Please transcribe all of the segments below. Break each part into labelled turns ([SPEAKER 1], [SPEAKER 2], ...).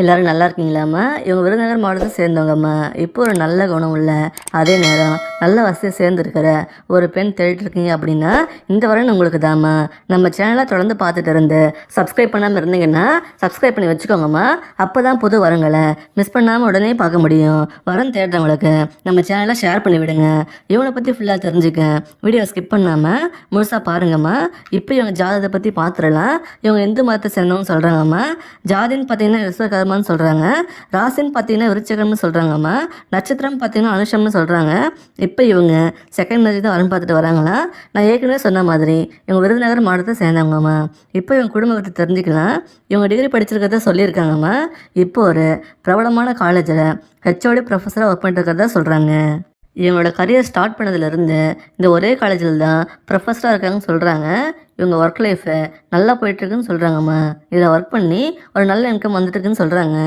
[SPEAKER 1] எல்லாரும் நல்லா இருக்கீங்களாம்மா? இவங்க விருதுநகர் மாவட்டத்தை சேர்ந்தவங்கம்மா. இப்போ ஒரு நல்ல குணம் உள்ள, அதே நேரம் நல்ல வசதியை சேர்ந்துருக்கிற ஒரு பெண் தேடிட்டு இருக்கீங்க அப்படின்னா இந்த வரன் உங்களுக்கு தாம்மா. நம்ம சேனலை தொடர்ந்து பார்த்துட்டு இருந்து சப்ஸ்கிரைப் பண்ணாமல் இருந்தீங்கன்னா சப்ஸ்கிரைப் பண்ணி வச்சுக்கோங்கம்மா. அப்போ தான் புது வரங்களை மிஸ் பண்ணாமல் உடனே பார்க்க முடியும். வரன் தேடுறவங்களுக்கு நம்ம சேனலை ஷேர் பண்ணி விடுங்க. இவனை பற்றி ஃபுல்லாக தெரிஞ்சுக்க வீடியோ ஸ்கிப் பண்ணாமல் முழுசாக பாருங்கம்மா. இப்போ இவங்க ஜாதகத்தை பற்றி பார்த்துடலாம். இவங்க இந்து மதத்தை சேர்ந்தவங்க சொல்கிறாங்கம்மா. ஜாதின்னு பார்த்தீங்கன்னா விஸ்வகர்மான்னு சொல்கிறாங்க. ராசின்னு பார்த்தீங்கன்னா விருச்சிகம்னு சொல்கிறாங்கம்மா. நட்சத்திரம் பார்த்தீங்கன்னா அனுஷம்னு சொல்கிறாங்க. இப்போ இவங்க செகண்ட் மேரேஜ் தான் வரன்னு பார்த்துட்டு வராங்களா. நான் ஏற்கனவே சொன்ன மாதிரி இவங்க விருதுநகர் மாவட்டத்தை சேர்ந்தாங்கம்மா. இப்போ இவங்க குடும்பத்தை தெரிஞ்சுக்கலாம். இவங்க டிகிரி படிச்சிருக்கிறத சொல்லியிருக்காங்கம்மா. இப்போ ஒரு பிரபலமான காலேஜில் ஹெச்ஓடி ப்ரொஃபஸராக ஒர்க் பண்ணிட்டு சொல்கிறாங்க. இவங்களோட கரியர் ஸ்டார்ட் பண்ணதுலேருந்து இந்த ஒரே காலேஜில் தான் ப்ரொஃபஸராக இருக்காங்கன்னு சொல்கிறாங்க. இவங்க ஒர்க் லைஃபை நல்லா போயிட்டுருக்குன்னு சொல்கிறாங்கம்மா. இதில் ஒர்க் பண்ணி ஒரு நல்ல இன்கம் வந்துட்டுருக்குன்னு சொல்கிறாங்க.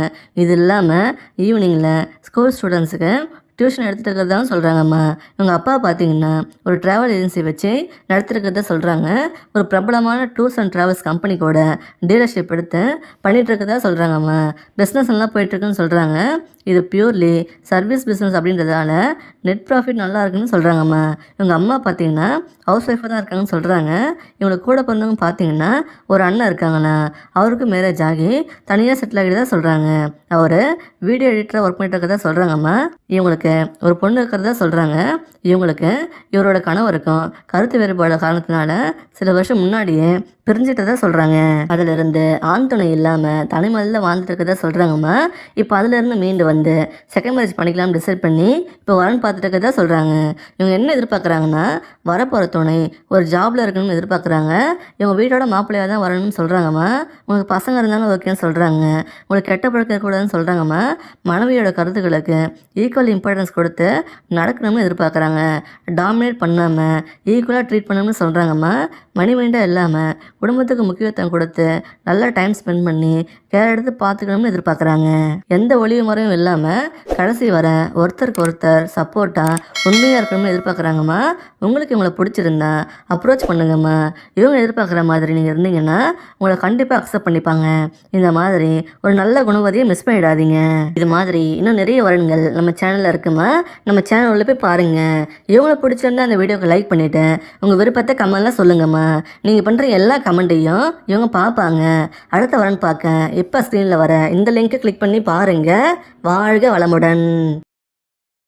[SPEAKER 1] இது இல்லாமல் ஈவினிங்கில் ஸ்கூல் ஸ்டூடெண்ட்ஸுக்கு டியூஷன் எடுத்துகிட்டு இருக்கிறதா சொல்கிறாங்கம்மா. இவங்க அப்பா பார்த்தீங்கன்னா ஒரு ட்ராவல் ஏஜென்சி வச்சு நடத்திருக்கிறத சொல்கிறாங்க. ஒரு பிரபலமான டூர்ஸ் அண்ட் ட்ராவல்ஸ் கம்பெனி கூட டீலர்ஷிப் எடுத்து பண்ணிகிட்ருக்கதா சொல்கிறாங்கம்மா. பிஸ்னஸ் நல்லா போயிட்டுருக்குன்னு சொல்கிறாங்க. இது பியூர்லி சர்வீஸ் பிஸ்னஸ் அப்படின்றதால நெட் ப்ராஃபிட் நல்லா இருக்குன்னு சொல்கிறாங்கம்மா. இவங்க அம்மா பார்த்தீங்கன்னா ஹவுஸ் ஒய்ஃபாக தான் இருக்காங்கன்னு சொல்கிறாங்க. இவங்களுக்கு கூட பிறந்தவங்க பார்த்தீங்கன்னா ஒரு அண்ணன் இருக்காங்கண்ணா. அவருக்கு மேரேஜ் ஆகி தனியாக செட்டில் ஆகிட்டு தான் சொல்கிறாங்க. அவர் வீடியோ எடிட்டராக ஒர்க் பண்ணிட்டு இருக்கதா சொல்கிறாங்கம்மா. இவங்களுக்கு ஒரு பொண்ணு இருக்கிறதா சொல்கிறாங்க. இவங்களுக்கு இவரோட கணவருக்கும் கருத்து வேறுபாடு காரணத்தினால சில வருஷம் முன்னாடியே பிரிஞ்சிட்டதா சொல்கிறாங்க. அதிலிருந்து ஆண் துணை இல்லாமல் தனிமலையில் வாழ்ந்துட்டு இருக்கதா சொல்கிறாங்கம்மா. இப்போ அதிலிருந்து மீண்டு வந்து செகண்ட் மேரேஜ் பண்ணிக்கலாம்னு டிசைட் பண்ணி இப்போ வரன்னு பார்த்துட்டு இருக்கதா சொல்கிறாங்க. இவங்க என்ன எதிர்பார்க்குறாங்கன்னா வரப்போகிற துணை ஒரு ஜாபில் இருக்கணும்னு எதிர்பார்க்குறாங்க. இவங்க வீட்டோட மாப்பிள்ளையாக தான் வரணும்னு சொல்கிறாங்கம்மா. உங்களுக்கு பசங்க இருந்தாலும் ஓகேன்னு சொல்கிறாங்க. உங்களுக்கு கெட்ட பழக்கம் இருக்கக்கூடாதுன்னு சொல்கிறாங்கம்மா. மனைவியோட கருத்துக்களுக்கு ஈக்குவல் இம்பார்ட்டன்ஸ் கொடுத்து நடக்கணும்னு எதிர்பார்க்குறாங்க. டாமினேட் பண்ணாமல் ஈக்குவலாக ட்ரீட் பண்ணணும்னு சொல்கிறாங்கம்மா. மணி மைண்டாக இல்லாமல் குடும்பத்துக்கு முக்கியத்துவம் கொடுத்து நல்லா டைம் ஸ்பெண்ட் பண்ணி கேர் எடுத்து பார்த்துக்கணும்னு எதிர்பார்க்குறாங்க. எந்த ஒளிவு முறையும் இல்லாமல் கடைசி வர ஒருத்தருக்கு ஒருத்தர் சப்போர்ட்டாக உண்மையாக இருக்கணும்னு எதிர்பார்க்குறாங்கம்மா. உங்களுக்கு இவங்களை பிடிச்சிருந்தா அப்ரோச் பண்ணுங்கம்மா. இவங்க எதிர்பார்க்குற மாதிரி நீங்கள் இருந்தீங்கன்னா உங்களை கண்டிப்பாக அக்செப்ட் பண்ணிப்பாங்க. இந்த மாதிரி ஒரு நல்ல குணவதியை மிஸ் பண்ணிடாதீங்க. இது மாதிரி இன்னும் நிறைய வரன்கள் நம்ம சேனலில் இருக்குமா. நம்ம சேனல் உள்ள போய் பாருங்கள். இவங்களை பிடிச்சிருந்தா அந்த வீடியோக்கு லைக் பண்ணிவிட்டு உங்கள் விருப்பத்தை கமெண்ட்லாம் சொல்லுங்கம்மா. நீங்கள் பண்ணுற எல்லா கமெண்ட்டையும் இவங்க பார்ப்பாங்க. அடுத்த வரன் பார்க்க இப்போ ஸ்க்ரீனில் வர இந்த லிங்க்கை கிளிக் பண்ணி பாருங்கள். வாழ்க வளமுடன்.